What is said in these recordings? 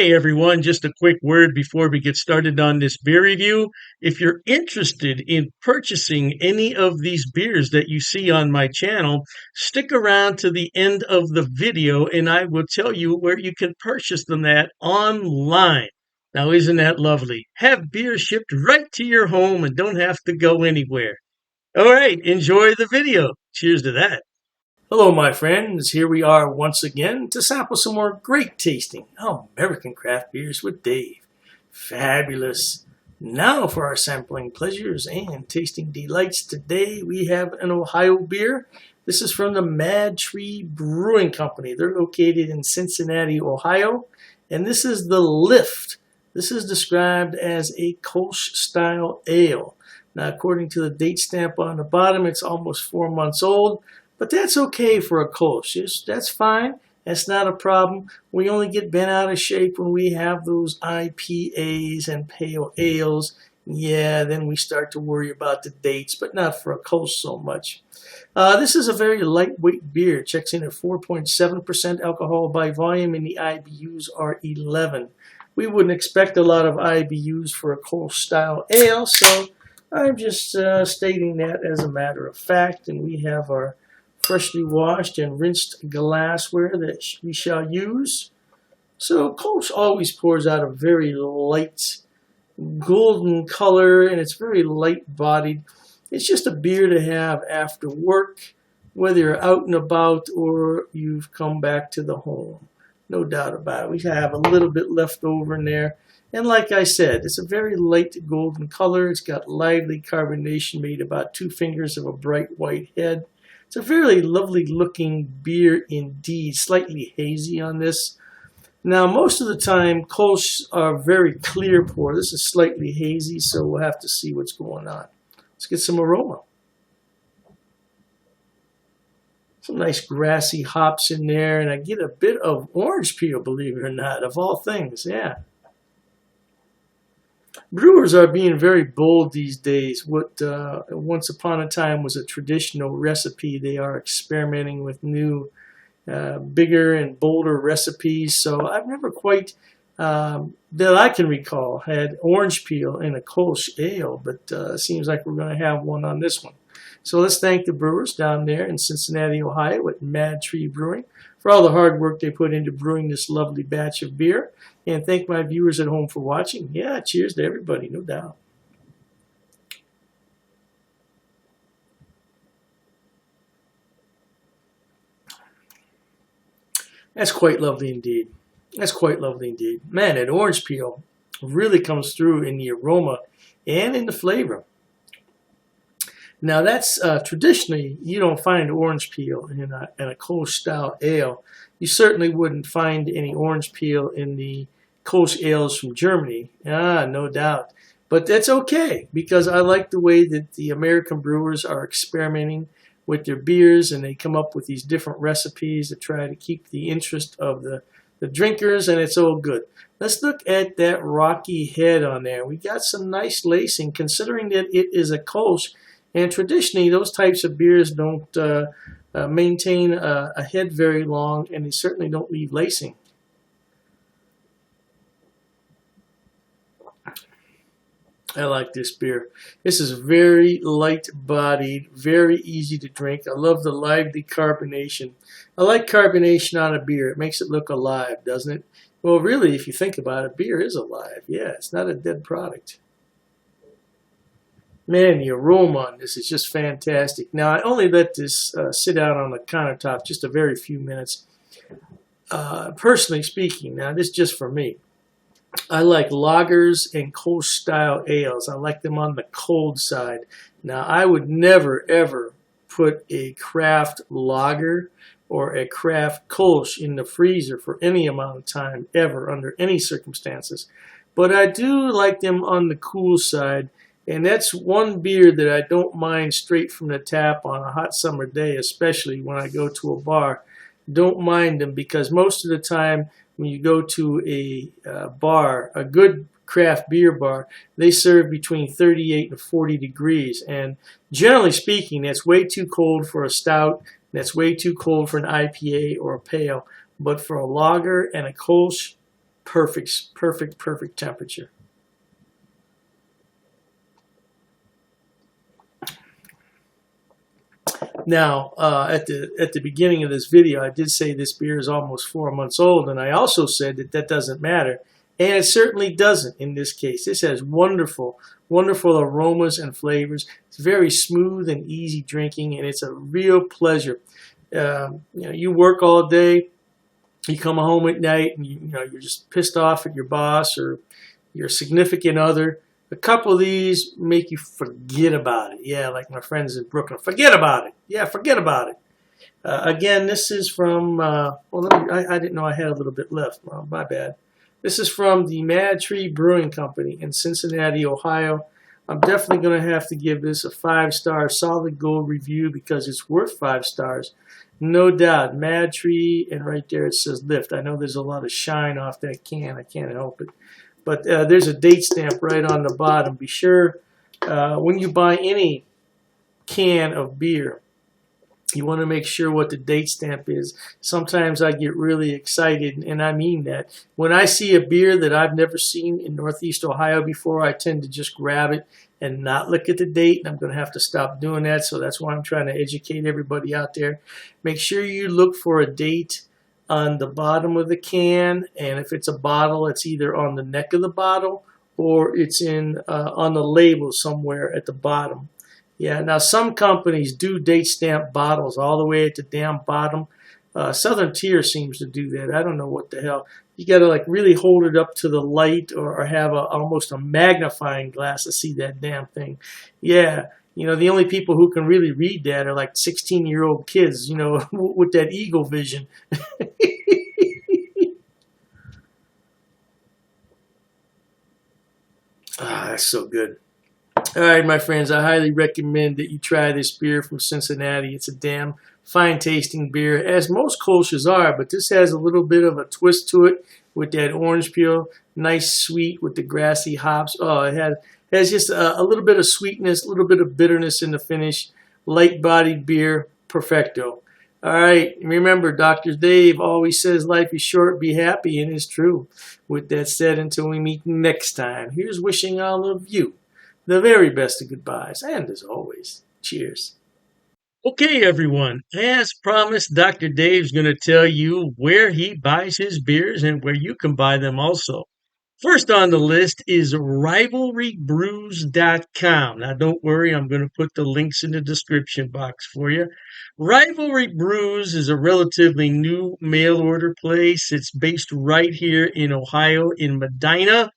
Hey everyone, just a quick word before we get started on this beer review. If you're interested in purchasing any of these beers that you see on my channel, stick around to the end of the video and I will tell you where you can purchase them at online. Now, isn't that lovely? Have beer shipped right to your home and don't have to go anywhere. All right, enjoy the video. Cheers to that. Hello, my friends. Here we are once again to sample some more great tasting American craft beers with Dave. Fabulous. Now for our sampling pleasures and tasting delights. Today we have an Ohio beer. This is from the Madtree Brewing Company. They're located in Cincinnati, Ohio. And this is the Lift. This is described as a Kolsch style ale. Now, according to the date stamp on the bottom, it's almost 4 months old. But that's okay for a Kolsch. That's fine. That's not a problem. We only get bent out of shape when we have those IPAs and pale ales. Yeah, then we start to worry about the dates, but not for a Kolsch so much. This is a very lightweight beer. It checks in at 4.7% alcohol by volume, and the IBUs are 11. We wouldn't expect a lot of IBUs for a Kolsch-style ale, so I'm just stating that as a matter of fact. And we have our freshly washed and rinsed glassware that we shall use. So Kolsch always pours out a very light golden color, and it's very light bodied. It's just a beer to have after work, whether you're out and about or you've come back to the home. No doubt about it. We have a little bit left over in there. And like I said, it's a very light golden color. It's got lively carbonation made about 2 fingers of a bright white head. It's a very lovely looking beer indeed, slightly hazy on this. Now, most of the time, Kolsch are very clear pour. This is slightly hazy, so we'll have to see what's going on. Let's get some aroma. Some nice grassy hops in there, and I get a bit of orange peel, believe it or not, of all things, yeah. Brewers are being very bold these days. What once upon a time was a traditional recipe, they are experimenting with new, bigger and bolder recipes. So I've never quite, that I can recall, had orange peel in a Kolsch ale, but it seems like we're going to have one on this one. So let's thank the brewers down there in Cincinnati, Ohio at Madtree Brewing for all the hard work they put into brewing this lovely batch of beer. And thank my viewers at home for watching. Yeah, cheers to everybody, no doubt. That's quite lovely indeed. That's quite lovely indeed. Man, that orange peel really comes through in the aroma and in the flavor. Now that's traditionally, you don't find orange peel in a Kolsch style ale. You certainly wouldn't find any orange peel in the Kolsch ales from Germany. No doubt. But that's okay, because I like the way that the American brewers are experimenting with their beers, and they come up with these different recipes to try to keep the interest of the drinkers, and it's all good. Let's look at that rocky head on there. We got some nice lacing, considering that it is a Kolsch. And traditionally, those types of beers don't maintain a head very long, and they certainly don't leave lacing. I like this beer. This is very light-bodied, very easy to drink. I love the lively carbonation. I like carbonation on a beer. It makes it look alive, doesn't it? Well, really, if you think about it, beer is alive. Yeah, it's not a dead product. Man, the aroma on this is just fantastic. Now, I only let this sit out on the countertop just a very few minutes. Personally speaking, now this is just for me, I like lagers and Kolsch-style ales. I like them on the cold side. Now, I would never, ever put a craft lager or a craft Kolsch in the freezer for any amount of time, ever, under any circumstances. But I do like them on the cool side. And that's one beer that I don't mind straight from the tap on a hot summer day, especially when I go to a bar. Don't mind them, because most of the time when you go to a bar, a good craft beer bar, they serve between 38 and 40 degrees. And generally speaking, that's way too cold for a stout. That's way too cold for an IPA or a pale. But for a lager and a Kolsch, perfect temperature. Now, at the beginning of this video, I did say this beer is almost 4 months old, and I also said that that doesn't matter, and it certainly doesn't in this case. This has wonderful aromas and flavors. It's very smooth and easy drinking, and it's a real pleasure. You work all day, you come home at night, and you're just pissed off at your boss or your significant other. A couple of these make you forget about it. Yeah, like my friends in Brooklyn. Forget about it. Yeah, forget about it. Again, this is from, I didn't know I had a little bit left. Well, my bad. This is from the Madtree Brewing Company in Cincinnati, Ohio. I'm definitely going to have to give this a 5-star solid gold review because it's worth 5 stars. No doubt. Madtree, and right there it says lift. I know there's a lot of shine off that can. I can't help it. But there's a date stamp right on the bottom. Be sure when you buy any can of beer, you want to make sure what the date stamp is. Sometimes I get really excited, and I mean that. When I see a beer that I've never seen in Northeast Ohio before, I tend to just grab it and not look at the date, and I'm going to have to stop doing that. So that's why I'm trying to educate everybody out there. Make sure you look for a date on the bottom of the can, and if it's a bottle, it's either on the neck of the bottle or it's on the label somewhere at the bottom. Yeah, now some companies do date stamp bottles all the way at the damn bottom. Southern Tier seems to do that. I don't know what the hell. You got to like really hold it up to the light or have almost a magnifying glass to see that damn thing. Yeah. The only people who can really read that are like 16-year-old kids, with that eagle vision. That's so good. All right, my friends, I highly recommend that you try this beer from Cincinnati. It's a damn fine tasting beer, as most Kolsch's are, but this has a little bit of a twist to it with that orange peel. Nice sweet with the grassy hops. Oh, it has just a little bit of sweetness, a little bit of bitterness in the finish. Light-bodied beer, perfecto. All right, remember, Dr. Dave always says life is short, be happy, and it's true. With that said, until we meet next time, here's wishing all of you the very best of goodbyes, and as always, cheers. Okay, everyone. As promised, Dr. Dave's going to tell you where he buys his beers and where you can buy them also. First on the list is rivalrybrews.com. Now, don't worry, I'm going to put the links in the description box for you. Rivalry Brews is a relatively new mail order place. It's based right here in Ohio, in Medina,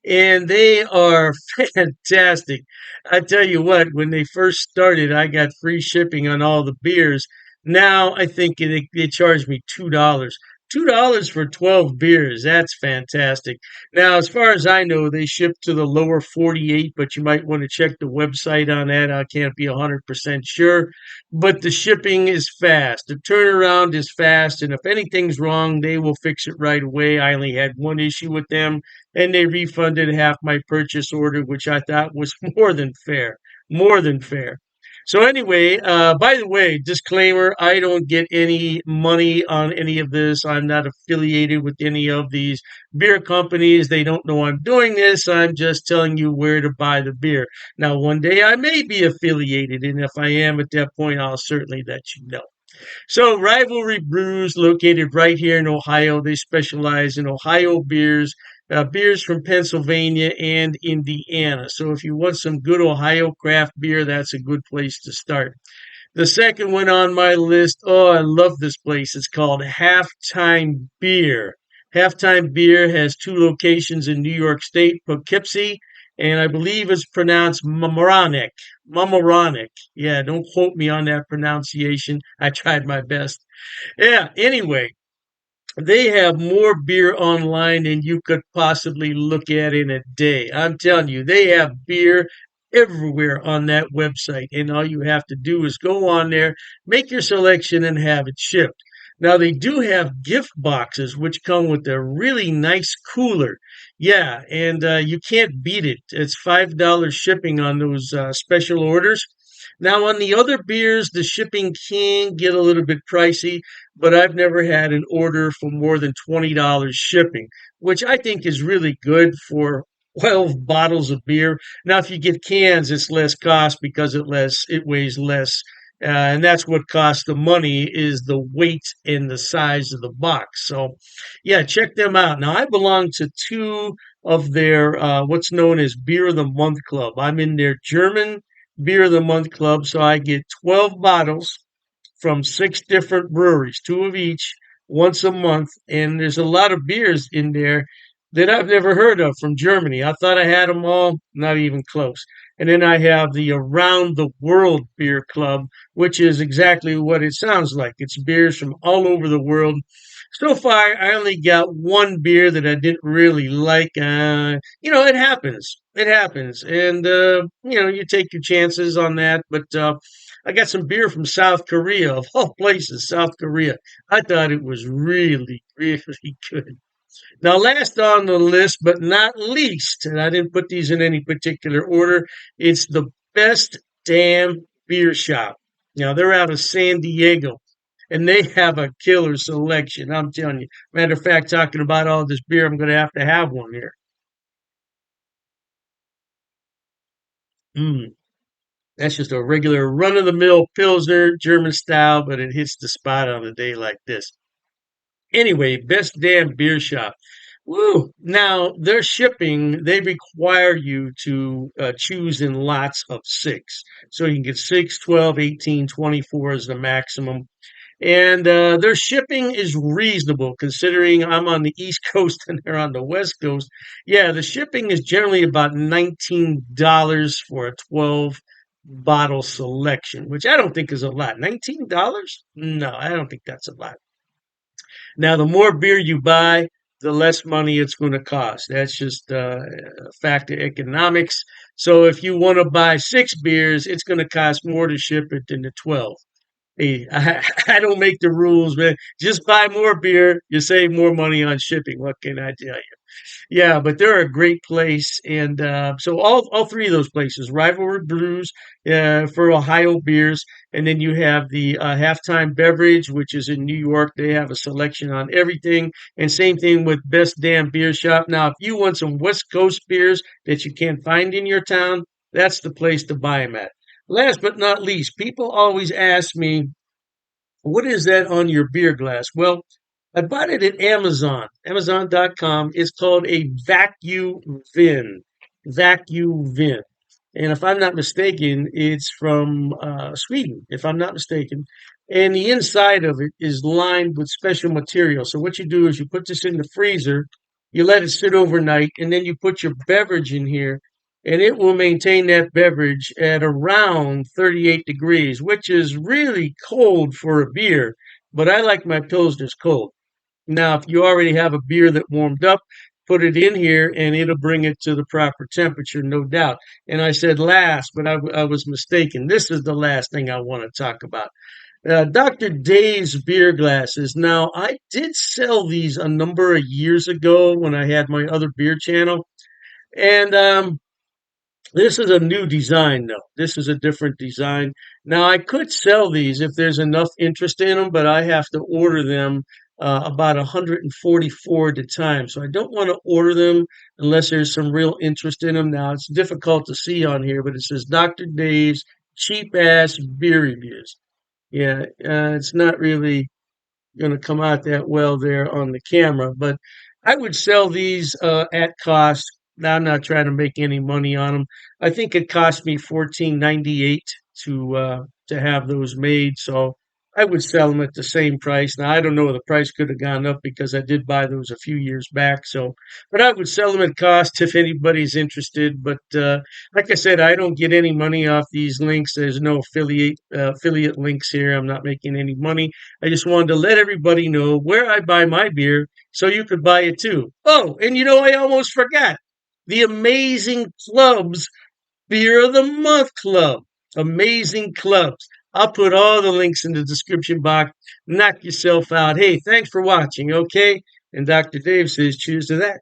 and they are fantastic. I tell you what, when they first started, I got free shipping on all the beers. Now I think they charge me $2. $2 for 12 beers. That's fantastic. Now, as far as I know, they ship to the lower 48, but you might want to check the website on that. I can't be 100% sure. But the shipping is fast. The turnaround is fast. And if anything's wrong, they will fix it right away. I only had one issue with them, and they refunded half my purchase order, which I thought was more than fair. More than fair. So anyway, by the way, disclaimer, I don't get any money on any of this. I'm not affiliated with any of these beer companies. They don't know I'm doing this. I'm just telling you where to buy the beer. Now, one day I may be affiliated, and if I am at that point, I'll certainly let you know. So Rivalry Brews, located right here in Ohio. They specialize in Ohio beers, beers from Pennsylvania and Indiana. So if you want some good Ohio craft beer, that's a good place to start. The second one on my list, oh, I love this place. It's called Halftime Beer. Halftime Beer has 2 locations in New York State, Poughkeepsie, and I believe it's pronounced Mamaroneck. Mamaroneck. Yeah, don't quote me on that pronunciation. I tried my best. Yeah, anyway, they have more beer online than you could possibly look at in a day. I'm telling you, they have beer everywhere on that website. And all you have to do is go on there, make your selection, and have it shipped. Now, they do have gift boxes, which come with a really nice cooler. Yeah, and you can't beat it. It's $5 shipping on those special orders. Now, on the other beers, the shipping can get a little bit pricey, but I've never had an order for more than $20 shipping, which I think is really good for 12 bottles of beer. Now, if you get cans, it's less cost because it weighs less. And that's what costs the money is the weight and the size of the box. So, yeah, check them out. Now, I belong to two of their what's known as Beer of the Month Club. I'm in their German Beer of the Month Club, so I get 12 bottles from six different breweries, two of each, once a month. And there's a lot of beers in there that I've never heard of from Germany. I thought I had them all, not even close. And then I have the Around the World Beer Club, which is exactly what it sounds like. It's beers from all over the world. So far, I only got one beer that I didn't really like. It happens. It happens. And, you take your chances on that. But I got some beer from South Korea, of all places, South Korea. I thought it was really, really good. Now, last on the list, but not least, and I didn't put these in any particular order, it's the Best Damn Beer Shop. Now, they're out of San Diego, and they have a killer selection. I'm telling you. Matter of fact, talking about all this beer, I'm going to have one here. Mm, that's just a regular run of the mill Pilsner, German style, but it hits the spot on a day like this. Anyway, Best Damn Beer Shop. Woo! Now, their shipping, they require you to choose in lots of six. So you can get 6, 12, 18, 24 is the maximum. And their shipping is reasonable considering I'm on the East Coast and they're on the West Coast. Yeah, the shipping is generally about $19 for a 12 bottle selection, which I don't think is a lot. $19? No, I don't think that's a lot. Now, the more beer you buy, the less money it's going to cost. That's just a fact of economics. So if you want to buy six beers, it's going to cost more to ship it than the 12. Hey, I don't make the rules, man. Just buy more beer. You save more money on shipping. What can I tell you? Yeah, but they're a great place, and so all three of those places, Rivalry Brews for Ohio beers, and then you have the Halftime Beverage, which is in New York. They have a selection on everything, and same thing with Best Damn Beer Shop. Now, if you want some West Coast beers that you can't find in your town, that's the place to buy them at. Last but not least, people always ask me, what is that on your beer glass? Well, I bought it at Amazon, Amazon.com. It's called a vacuum vin. Vacuum vin. And if I'm not mistaken, it's from Sweden, if I'm not mistaken. And the inside of it is lined with special material. So what you do is you put this in the freezer, you let it sit overnight, and then you put your beverage in here, and it will maintain that beverage at around 38 degrees, which is really cold for a beer. But I like my pilsners cold. Now, if you already have a beer that warmed up, put it in here and it'll bring it to the proper temperature, no doubt. And I said last, but I was mistaken. This is the last thing I want to talk about. Dr. Dave's beer glasses. Now, I did sell these a number of years ago when I had my other beer channel. And this is a new design, though. This is a different design. Now, I could sell these if there's enough interest in them, but I have to order them about 144 at a time. So I don't want to order them unless there's some real interest in them. Now, it's difficult to see on here, but it says Dr. Dave's cheap ass beer reviews. Yeah, it's not really going to come out that well there on the camera. But I would sell these at cost. Now I'm not trying to make any money on them. I think it cost me 14.98 to have those made. So I would sell them at the same price. Now I don't know, the price could have gone up because I did buy those a few years back. So, but I would sell them at cost if anybody's interested. But like I said, I don't get any money off these links. There's no affiliate links here. I'm not making any money. I just wanted to let everybody know where I buy my beer so you could buy it too. Oh, and I almost forgot the Amazing Clubs Beer of the Month Club. Amazing Clubs. I'll put all the links in the description box. Knock yourself out. Hey, thanks for watching, okay? And Dr. Dave says cheers to that.